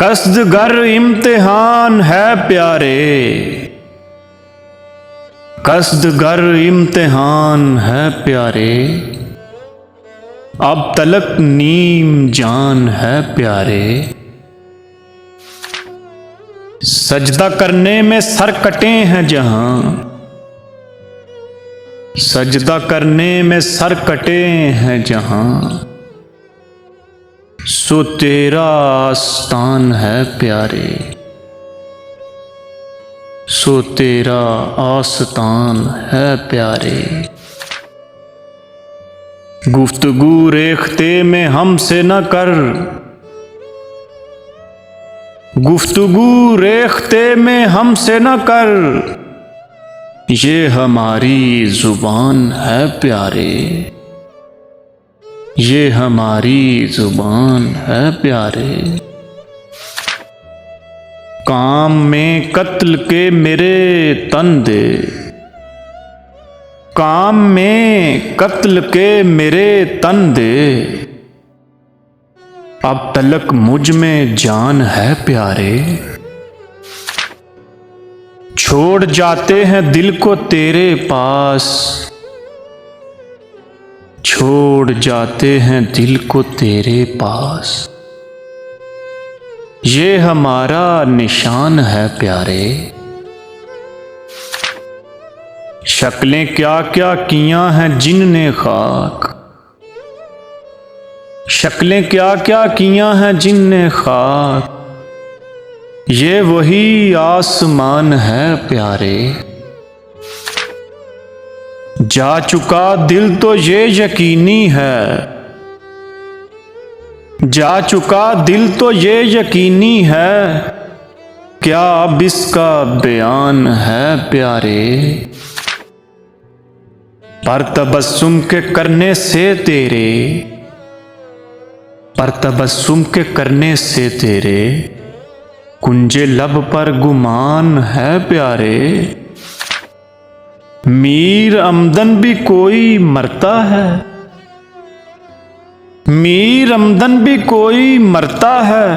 कसदगर इम्तिहान है प्यारे, कसदगर इम्तिहान है प्यारे, अब तलक नीम जान है प्यारे। सजदा करने में सर कटे हैं जहां, सजदा करने में सर कटे हैं जहां, सो तेरा आस्तान है प्यारे, सो तेरा आस्तान है प्यारे। गुफ्तगू रेख्ते में हमसे न कर, गुफ्तगू रेख्ते में हमसे न कर, ये हमारी जुबान है प्यारे, ये हमारी जुबान है प्यारे। काम में कत्ल के मेरे तन दे, काम में कत्ल के मेरे तन दे, अब तलक मुझ में जान है प्यारे। छोड़ जाते हैं दिल को तेरे पास, छोड़ जाते हैं दिल को तेरे पास, ये हमारा निशान है प्यारे। शक्लें क्या क्या किया हैं जिनने खाक, शक्लें क्या क्या किया हैं जिनने खाक, ये वही आसमान है प्यारे। जा चुका दिल तो ये यकीनी है, जा चुका दिल तो ये यकीनी है, क्या अब इसका बयान है प्यारे। पर तबस्सुम के करने से तेरे, पर तबस्सुम के करने से तेरे, कुंजे लब पर गुमान है प्यारे। मीर अमदन भी कोई मरता है, मीर अमदन भी कोई मरता है,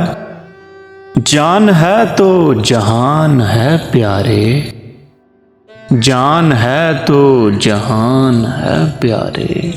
जान है तो जहान है प्यारे, जान है तो जहान है प्यारे।